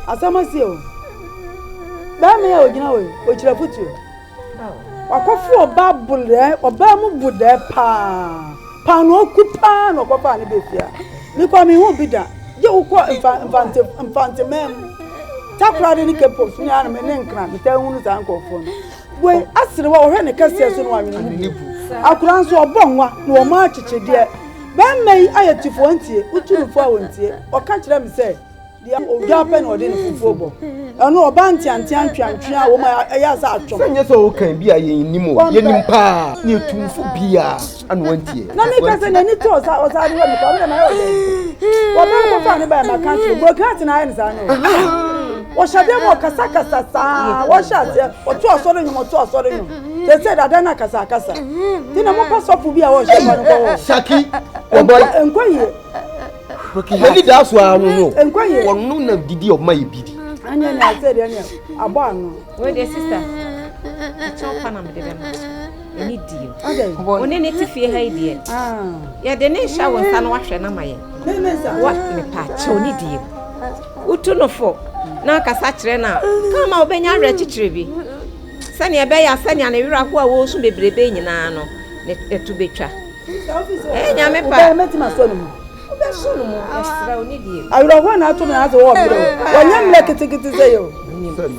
Asamasi o. Ba me o gina we, o kire futu. Wakofu oba bule, oba mu bude pa. Pa no kupa no papa ne befia. Mi kwa mi hu bida. Je ukọ infante mem. Takra de ni kepo so ni ana me ne nkra me ta hunu za nkofo no. We asire wa ohwe ne kase so no anwene mu. Akura nso obonwa na o ma chichede. Ba mai ayetifo ntie, uturufo awontie. O ka kire me se dia odwa pe na ode ne fufuo bo. Eno oba ntiantia ntwantwe a wo ma eya sa atwom. Senye so kan bi a yenim o, yenim pa na etumfo bia ana wantie. Na me ka se na ni to o sa de me ko na yo de. Wo ba ko fa ne ba ma country, bro cat na ayi sa no. Wo shade mo kasa sa, wo shade, wo to osoro nyum, to osoro nyum. They said that na kasa. Tina mo pa sofu bia wo shade mo ko. Shaki, o boy, enkoye. Porque ele dá sua no. Enkoye. Wonu na didi o mai bidi. Anya na said anya. Abo anu. Where the sister? Chop pana me de na. Eni dio. Okay. Oni ne ti fie ha idie. Ya de ne sha won sa no wahwe na maye. Wa me pa che oni dio. Utu no fo. Na kasa kire na. Kama obenya awre chichire bi. Sane ebe ya sane na wira ko a wo su bebrebe nyina no. Ne etu betwa. Nya me pa. Meti maso no. Obeso no mo extra oni dio. Awira ho na ato na aso wo bro. Wanya mle kitikiti se yo.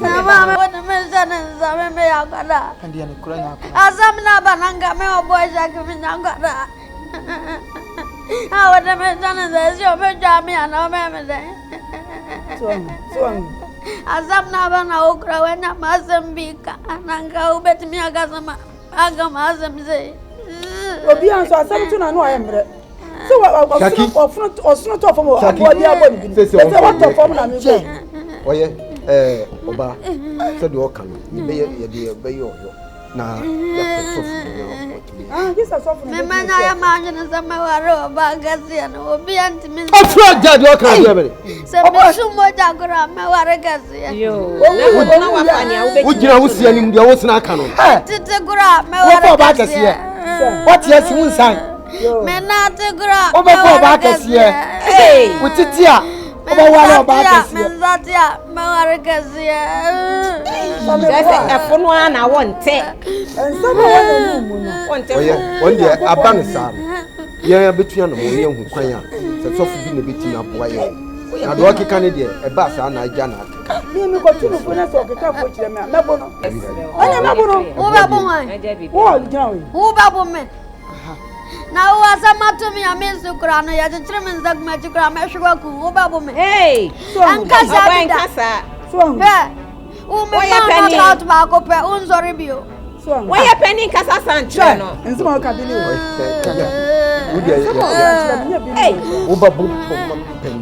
Mama wona mezana nzame me yakada. Andia ne kura nya ko. Azamna bananga me oboja kimi nyangada. Wona mezana zesio me jami ana me me. So Azamna bana okra wena mazambika ananga ubetimi agazama agama azamze. Obi anso asam tu na no ayemre. So osunu to fom abodi abodi bi. Se what to fom na me go. Oye oba se de oka no ni be ye be yo na ya sofu. This is sofu. Me manya ya manya na zama waro ba gazi na obi antimi. Ofu ja de oka be be. Se be sumo jagora me waro gazi. Yo. Na wa fanya wo gira wo sia nim de wo sina aka no. Tete gura me waro gazi. What yes won san? Me na te gura. O be ko ba kase. Hey. Wo titia. O ba wala ba kase. Me zatia me waro gazi. Just efo no ana wonte. Enso ba wona mu no. Wonte. Oye won de aban sa ye betua no mo ye hu kwan a se sofu bi na beti na boa ye. Na do okeka ne de e ba sa na agya na akeka. Me ko tunu fo na so okeka fo kire me mebo no. Anya mebo no. Wo ba bo wan? Wo gina we. Wo ba bo me? Na wo asama to me amesu kura no ya chire me nzag ma chikura me hwa ku wo ba bo me. Hey. Ankasa Oba bida. nkasa. So Wo me ma na out ba ko pe unzori bio. so Why you penny nkasa santre no? Enso ma ka bi ni o. Wo de Hey. wo ba bu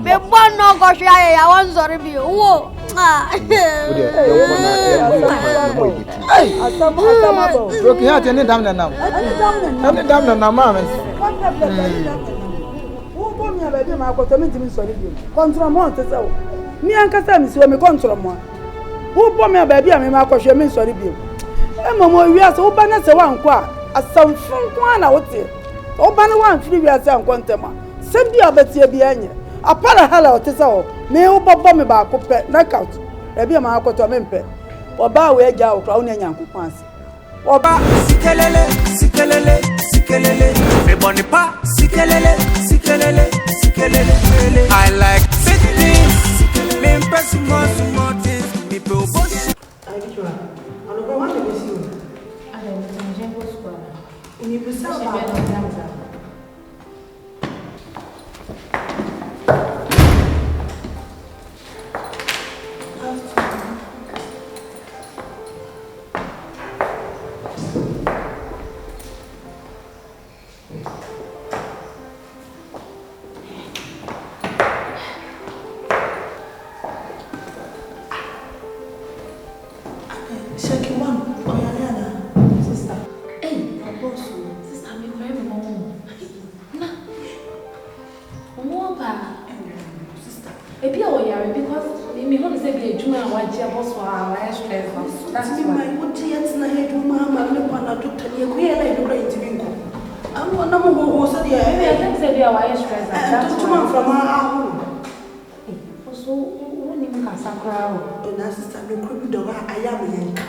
Me bon no go hwa ya unzori bio. Wo. wo de ye ko na mo beti. Asam bo. Bro ki ha te ne dam na nam. Ne dam na nam ma me. Wo bo mi ababi ma akoto mi ntimi sori bi. Control mo te se o. Mi ankasa mi si o mi control mo. Wo bo mi ababi a mi ma akohwe mi sori bi. Momo wiase wo ba na se wa nko a asamfun ko na wote wo ba na wa mfiri wiase anko ntema sem bi abatie bi anye apara hala wote se wo me wo bobo me ba ko pe knockout e bi ma akoto me mpe wo ba we agya wo kra wo na nyankopon ase wo ba sikelele me boni pa sikelele I like fitness me impress more things me pro body Sakura. And that's the time you could be the I am.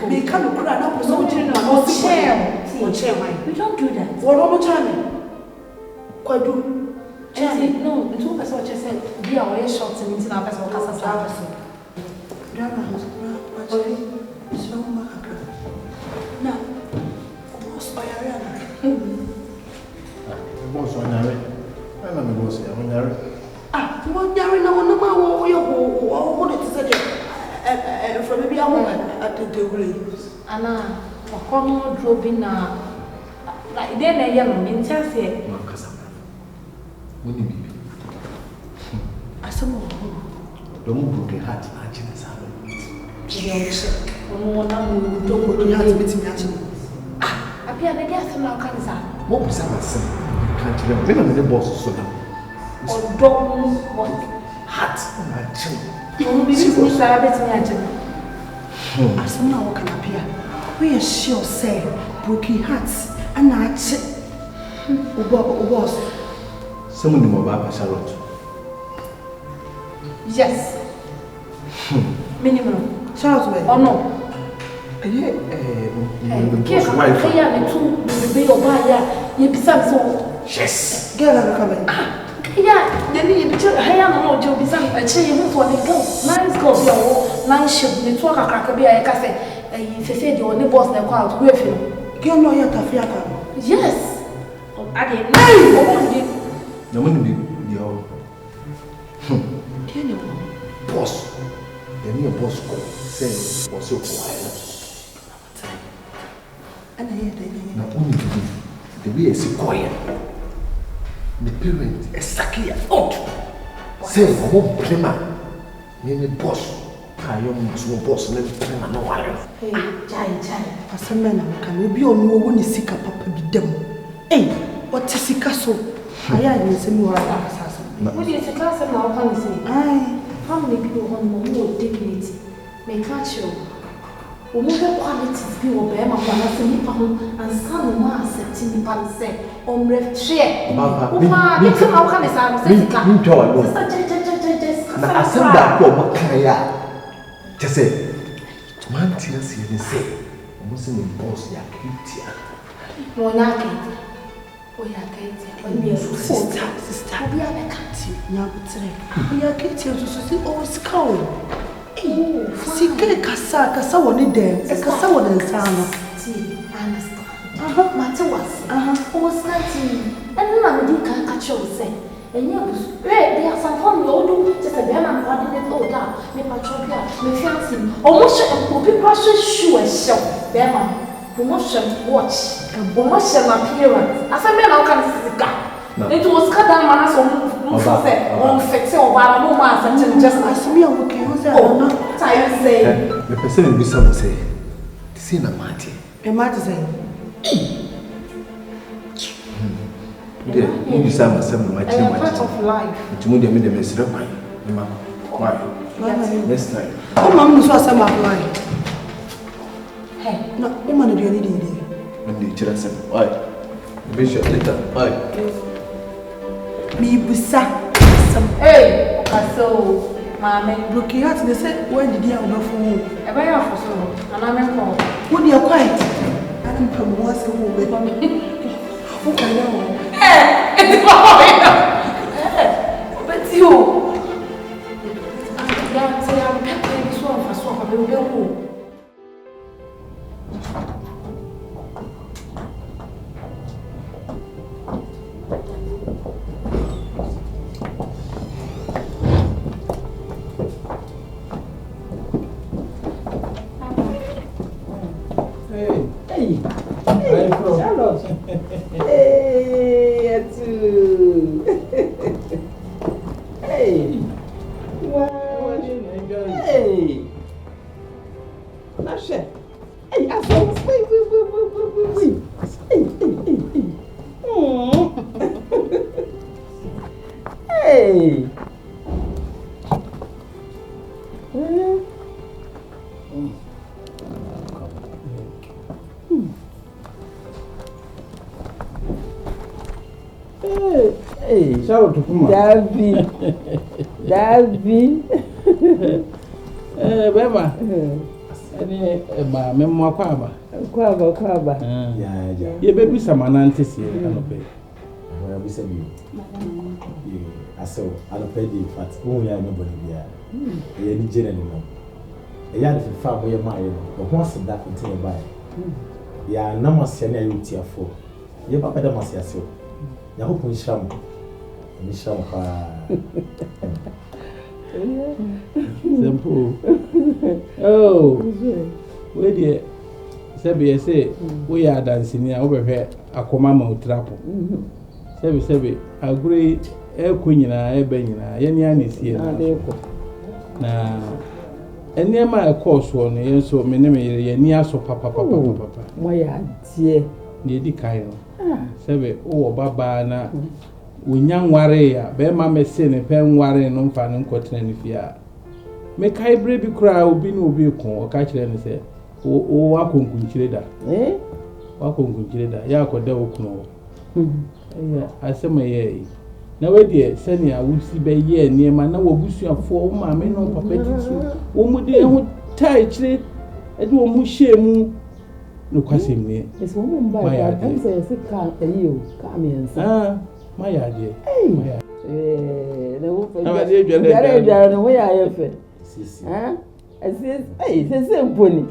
They come to cry up for something. We don't do that. What all the time? Quite do. No, the two person just said, be away shots and into our vessel. Now, boss, I am. Ah, what there is no one what it is from maybe I want at the degree. Anna, for common dropping like then I am in Chelsea. I some don't broken heart, imagine as I don't go to your ah, I appear the guest now cancer. What was I saying? Can't you remember the boss so now? Or don't want heart on my chin. Don't be celebrating me. As someone can appear, we are sure say broken hearts and not was. Someone knew about Charlotte. Yes. Minimum. Charlotte, or no? Yes. Girl, I'm coming. Yeah, then you picture hair no job is a chain for the girl. Nice girl, nice ship, the talk a cracker be a cafe. If you said you only boss the crowd, with you. Girl, no, you're Tafiaka. Yes. I didn't know. No one be the old boss. The new boss say was so quiet. And I hear not only the way is quiet. The parents exactly out. Say, I won't play man. Name boss. I am no boss, name play man. No worry. Hey, Jai. As a man, can we be on no one is Sika papa be them? Hey, what is Sika so? I am the same word assassin. What is the class of our policy? Aye, how many people on more dignity may catch you? Whatever qualities be Berima for us in Nippon and some mass at Nippon say, on ref share. Papa, it's how can I say, I said that for Makaya. Just say, man, tears here, say, almost in boss, Yakitia. Monaki. Oh, sister, we are a country. Now, we are Kitty to see all skull. Sika kasa woni dem kasa woni nsana understand mate was o starting and na me di kan catch you say enye bus there are some form you do just a Berima coordinate all that me patrol bia me fancy almost obi pressure shoe e show Berima promotion watch promotion appearance asa me na kan Sika it was cut down man so say on fix or wala no man just as me okay who say no time say the person be some say see na mate e mate say you be some mate part of life it mo dey me dey mesre kwan ma why next time o ma mu so asem apply hey no o ma no dey need dey ndi chira sem why be sure later why me busa some hey so mama broken heart they say when did you over for e ba ya for so ana me ko wo dey quiet ana me pam wo se wo be wo kan na wo it's boy but you ya say am pepper so fa so fa be wo Hey, hey, wow, hey, Nasha, hey, I saw, wait, hey, Hey, shout out to Puma. Davi. Bema. Any ma memmo kwaba. Kwaba. Yeah. Ye baby samanantes here, I don't pay. I will say you. I saw, I don't pay the fat. Oh, yeah, nobody here. Any general. A yard of far away, my but once that continue by. Yeah, no more senior you tear for. Ye papa da must yaso. Ya hope we sham. We sham simple. Oh. We dear. Sebi say we are dancing here over here akoma ma utrapo. Sebi agree e kunyina e benyina ye nia na sie na enema e course won ye so me ne me ye ni aso papa. Mo ya die. Ne di kai no. Sebe o baba na wonya nware ya be ma me se ne pe nware no mfa ne nkotena ne fia me kai bre bi kura obi na obi ko o ka kire ne se o wa konkunchire da wa konkunchire da ya ko da okuno asema ye na we de sani a wusi be ye ne ma na wobusuafo o ma me no papa titi wo mu de ho tai kire e de wo mu hyemu no kwasem ne eso wo mba ya anse Sika eyo ka me ensa my idea. No, we are simple.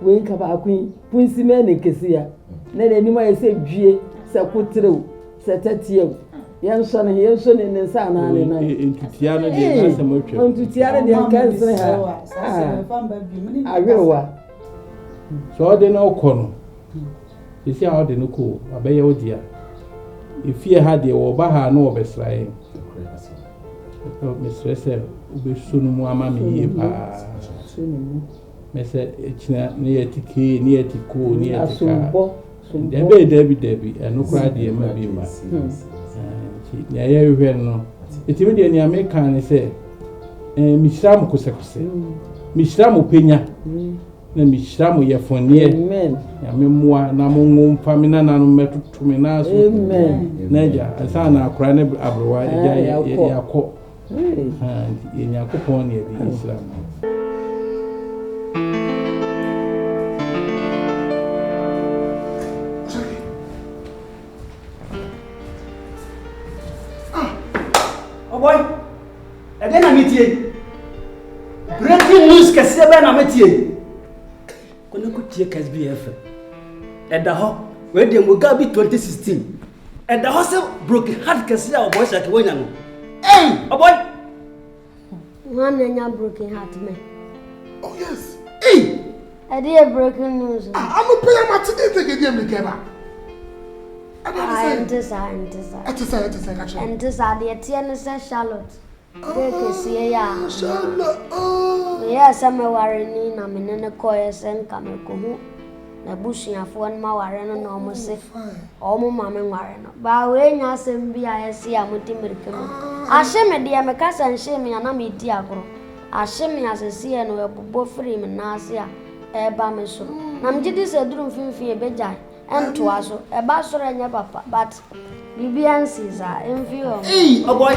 We come back, Quincy men in Cassia. Then anyway, say, G, Saputre, Satatio, young son, and young son in the sun, and Tiana, to Tiana, the I will. So I didn't know corner. You see how they know cool, I bet you, dear. If you had the Obaha no best lying, Miss Ressa will be soon more mammy. Miss near Tiki, near Tico, near Debbie, and no cry, dear maybe. Yeah, no. It's immediately American, say, Miss Ram Cossack, Miss Ram Pena. Mishramu ya fonie amen ya memwa na mungu famina na metu tumina so amen naja asana akura ne abrowa ya yakọ ya yakopon ya di Islam oh boy again na metie breaking news kase ba na metie kono ko tie KSBF edaho we de Mugabe 2016 edaho se broke heart kase ya boy shake wonya no oh boy one nya broken heart me oh yes I did broken news I'm a player match today take game keba and this the TN Charlotte yes, I'm a warning. I'm in a course and come na busuafo ma ware no na omo se omo mame ware no ba we nya asem bia ese amotimirike mu ahye me de me kasa nhye me na me di agoro ahye me asese e no ebobo free me na ase a e ba me so na mgidi se duru mfimfin e beja ento aso e ba so nya papa but bibiansis a emfio oh boy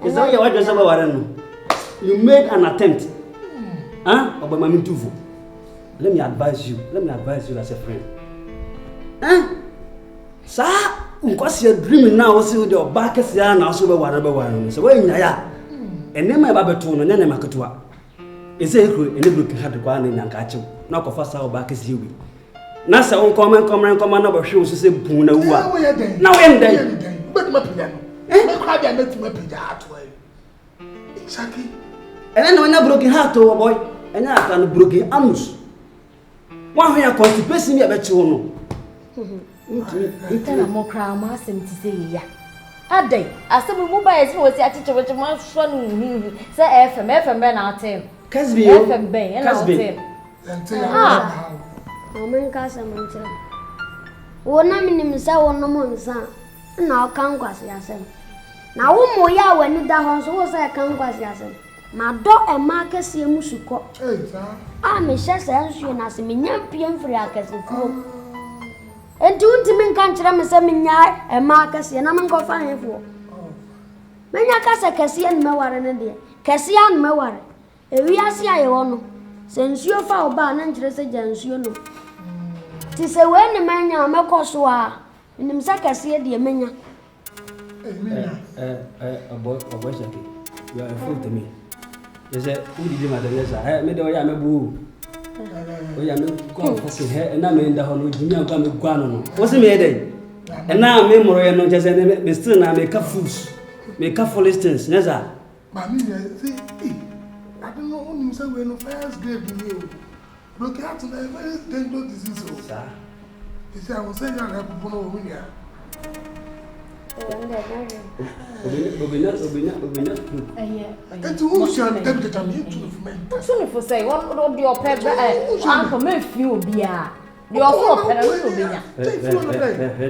is that what you say ware no you made an attempt obo mame tufu. Let me advise you as a friend. Sir, because you're dreaming now, see with your back as you are now, so whatever. So when you are, and then my babaton and then my catua. Is a crew and every had to go in and catch you. Knock off us our back as you. Nasa on come over shows to say Puna. Now end day. But my piano. I met my heart way. Exactly. And then when I broke heart, oh boy, and I can broken arms. One way I constipation me about you. Tell a more crown, asking to say, yeah. A day, as some mobiles was at it with my son, say FM Ben out him. Casby, FM Ben, and I'll tell ah, I'm Cassamancha. One I mean, Miss Owen, no more, son. Now, conquest yourself. Now, one more year when the house was a conquest yourself. My dog and Marcus Yamusuko. I'm a chess and as a minion pian free acres of home. And two Timin country, I'm a seminar and Marcus, and I'm going to find for. Many Casa Cassian Mewar and India, Cassian Mewar. Ewiase aye wo no. Se nsuo fa oba na nkyere se gya nsuo no. Ti se we ne manya mekoso a. Nim sa kase de menya. Boy Shaki, you are a fool to me. They say, who did you, Madam? Me do ya me boo. Oh, ya me go for some hair, and I mean the whole Jimmy come with Guano. What's the matter? And now, memory and not just me still I make up fools, make up for instance, Neza. Mammy, I don't know who you say when the first grade you. Look out, and I very dangerous disease, sir. He said, I will say, I have a winner. And to who shall them that I'm into of men? Soon for say, what would your pet Uncle Murphy will be? Your four parents will be. I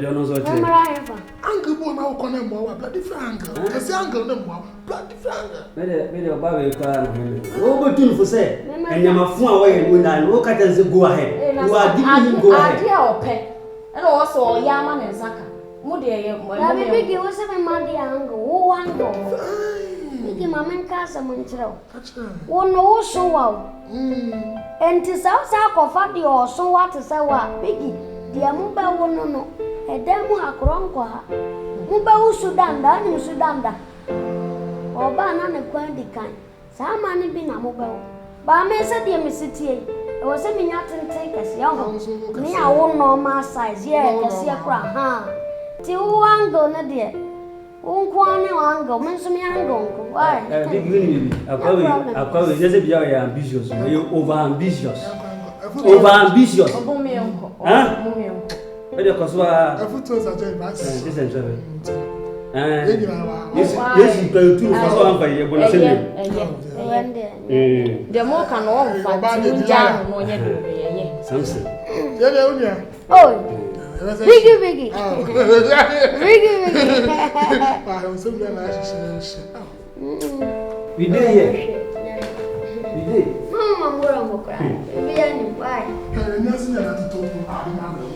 don't know what Uncle Bono Conan more, bloody Franco. That's uncle no more, bloody Franco. Maybe a Bobby Crown. Over two for say, and you're a fool away when I look at us go ahead. You are giving go ahead. And also Yaman and Saka. Baby, was a muddy angle. Oh, angle. Biggie, Mamma Casa Montreal. One no so well. And to South of Fadi or so what to say what Biggie, dear Muba won't know. A demo a cronqua. Muba Sudan, Danny Sudanda. Or banana quandy kind. Some money been a mobile. But I may say, dear Miss City. I was a minute and take us young. Me, I won't know my size. Yeah, I see a crowd, huh? Ti wango na die. Unkwane wango, mensumi ango. Why? Big Winnie, I probably just be ambitious. You over ambitious. Over ambitious. Huh? Where the Coswa? I put us at your this is travel. Yes, you go to for by your bonus. The more can all find down no yet. Something. Oh. Biggie. Biggie. I was so nice. We did here. We did. Mama, we're on the cry. We are in why. And yes, I have to talk to our mother.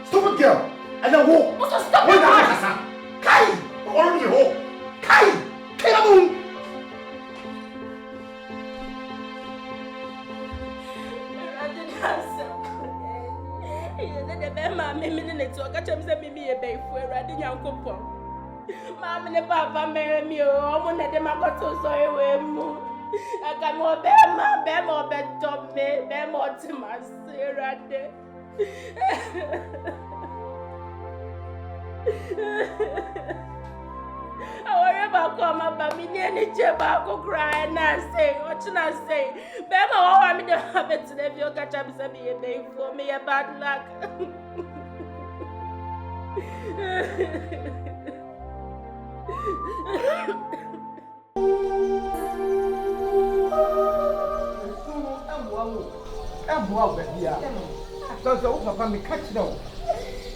Stupid girl. And then walk. What's a stupid girl? Kai! Or you walk. Kai! Kai! Mama ne papa marry me o mo na de makoto so ewe mu aka mo be mo be top me be mo ti ma serade awore ba ko ma ba mi ni eni je ba ko cry na say what na say be mo wa mi de ha bet na bi o ka cha bi se bi e be for me e bad luck Wow, yeah. So papa me catch now.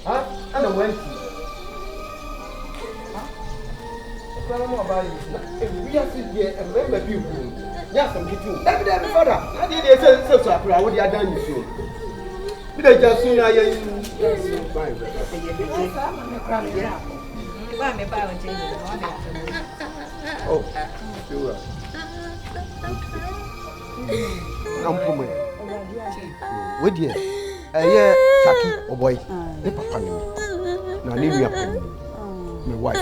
Huh? And I went. Tell me about it. We are sitting here and remember people. Yes, I'm getting. Every day, father. I did say so. I would have done you. We don't just soon. I am fine. Oh, sure. I'm coming. Wait here. Yeah, Saki, oh boy. The papa knew me. Now, leave me up. My wife.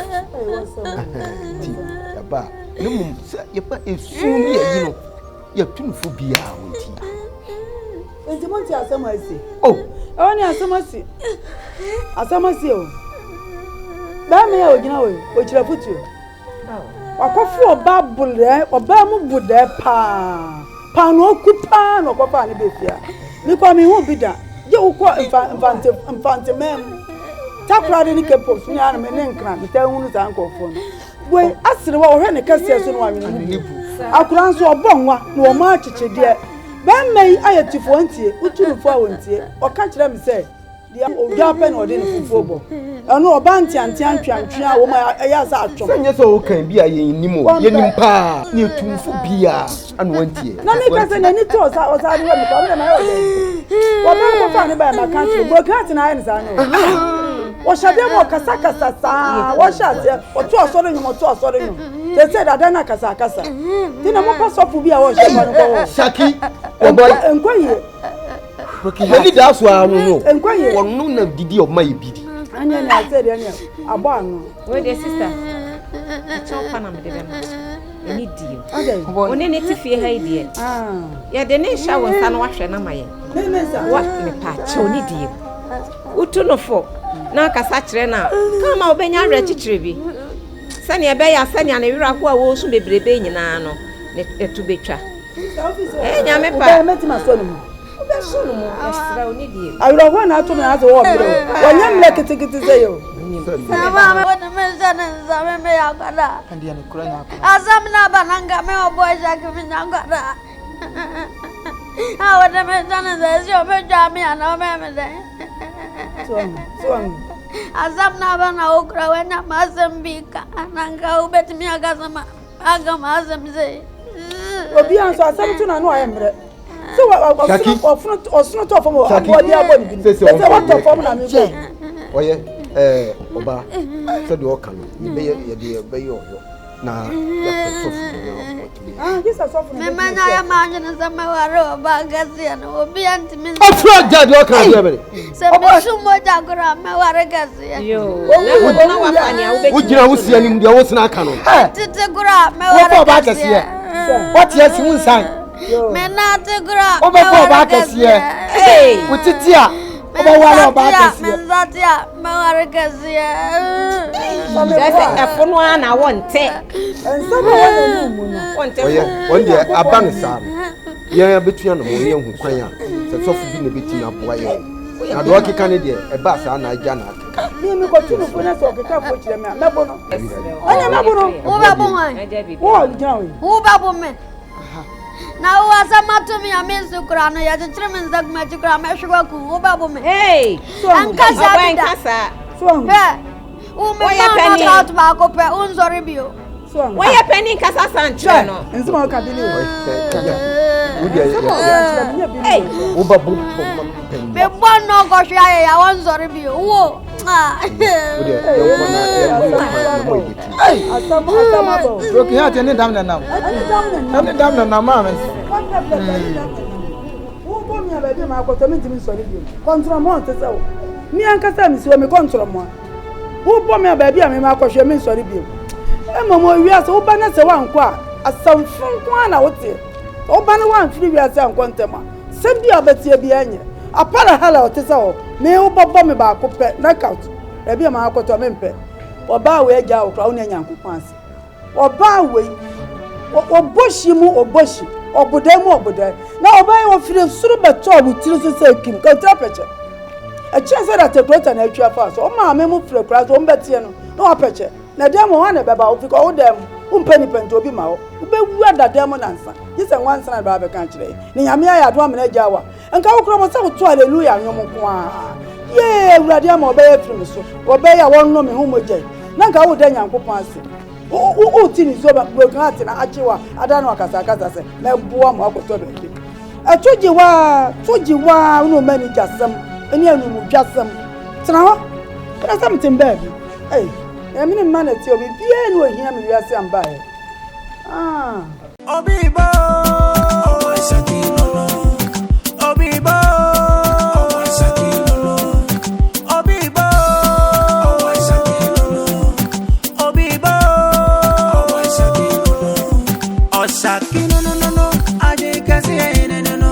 Yaba. No, yaba is soon here, you know. You're too for beer. It's the money I say. Oh, only as some see. As some see. Bammy, you know, which I put you. Wakofu obabule obamu bude pa no kupa no papa ni befia because me won bida je ukọ infante mem takrade ni kepo so ni ana me ne nkra me ta hunu za nkofo no boy asire wa ohwe ne kase so no wa ni akura nso obonwa na o ma chichide ben mai ayetifo ntie uturufo awontie o ka kire me se dia odwa pe na ode ne fufuo bo eno oba ntiantia ntwantwa wo ma eya za atwom senye so o kan bia ye nimo ye nimpa ni etumfo bia anu wantie na me ka se na ni to o sa de me ko na yo de wo be ko fa ni ba ma ka tro bro kat na ayi sa no wo shade mo kasa sa wo shade o to osoro nyum they said that na kasa ti na mo pa sofu bia wo shade mo ko Saki o boy enkoye Many that's why I don't know. One no didi of my bidi. Anya na said anya abo no. Where the sister? Chop na me de be. Any deal. Okay. Oni ne tifie ha idie. Ya de ne sha won sa no wahwe na maye. What me pa che oni deal. Utu no fo. Na kasa kire na. Kama obenya awre chichire bi. Sane e be ya sane na wira ko a wo su bebrebe nyina no. Ne etu betwa. Nya me pa. Metima so no. Sunu mo extra oni die. Awira ho na to me aso wo bro. Wonya mle kitikiti se yo. Mama wona me sana nzame me yakada. Andi ani kura nya akwa. Azam na bananga me oboja kimi nyangada. Wona me sana nzesi o me jami ana me me de. So Azam na bana okra wena masembika. Ananga ubetimi agazama. Agama azemze. Obi anso asam tu na no ayemre. So osunu to form o body aboni bi say what to form na me go oye oba so de o kan ni be ye be yo na ya sofu this is sofu me manya ya manya na sama waro oba gazi na obi anti me afro jade o kan ya be se me sumo jagora me waro gazi yo na wa fanya u be ujira wo sia ni mdia wo sina aka no tete gura me waro gazi what yes mun san Mena tegura. Oba ko ba kasiye. Utitia. Oba wala ba kasiye. Menzatia mawara kasiye. Sasa afono ana wonte. Ensaba wona mu no. Wonte. Oye, wonde aban sa. Ye betua no mo ye hu kwan a. Se sofu bi na beti na boa ye. Na do okeka ne de e ba sa na agya na aka. Mi ko tunu fo na so okeka fo kire me mebo no. Onya mebo no. Wo ba bo wan. Wo gina we. Wo ba bo me. Na uwasa matumi ya mesu kurano ya chitreme nzagma chikura meshwa ku obabu me hey so ankasa so ume mama tatu ba ko pe unzori bio so why penny kasa santre no nsima ka bili hey obabu be bono go hwa ya unzori bio wo asama bo Roki ha tene dam na nam. Ani dam na nam ma. Wo bo mi ababi ma akoto mi ntimi sori bi. Control mo ntese wo. Mi ankasa mi si wo mi control mo. Wo bo mi ababi a mi ma akohwe mi sori bi. E mama wi ase wo ba na se wa nko a asamfun ko na wote. Wo ba na wa mfiri wi ase anko ntema. Sem bi abatie bi anye. Apara hala otese wo. Me wo bobo me ba ko pe knockout. Ebi ma akoto me mpe. Oba we agya okra wo nya nyankopon ase. Oba we oboshi mu oboshi oboda mu oboda na oba ye ofire suru beto obutiri so se kim ka trapeche A chance that a great and a trap fast. Oh, my memo for a class, one betiano, no aperture. Na demo one about if all them, penny pen to be mouth. We are that demon answer. Yes, and one son of Baba country. Niamia had 1 minute Jawa. And Kaukra so to hallelujah, no more. Yea, Radiamo obey from so. Obey a one woman whom we jay. Nanka would then young Pupansi. Oh, tin is over broken heart in AGYA. I don't know Casacasa say, no boom up to be. I told you why, no many just some, and you just some. So now, there's something baby. Hey, I mean, in manner to be bien when him you are some by. Ah, Obibo, Obibo, Obibo, Obibo, Osaki no, I just say no,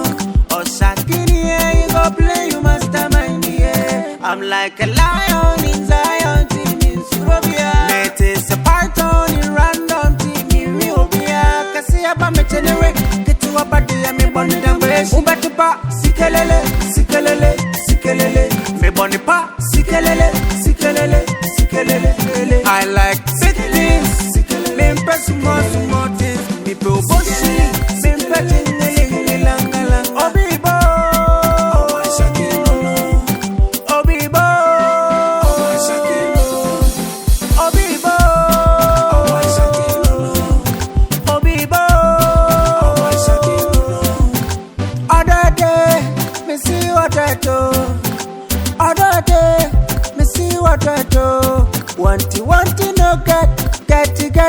Osaki you go play you mastermind yeah. I'm like a lion in Zion team in Surabia. It is a python in random team in Riobia. Kasi aba me chenere, get to a body and me born in the way. Umbatupa, sikelele,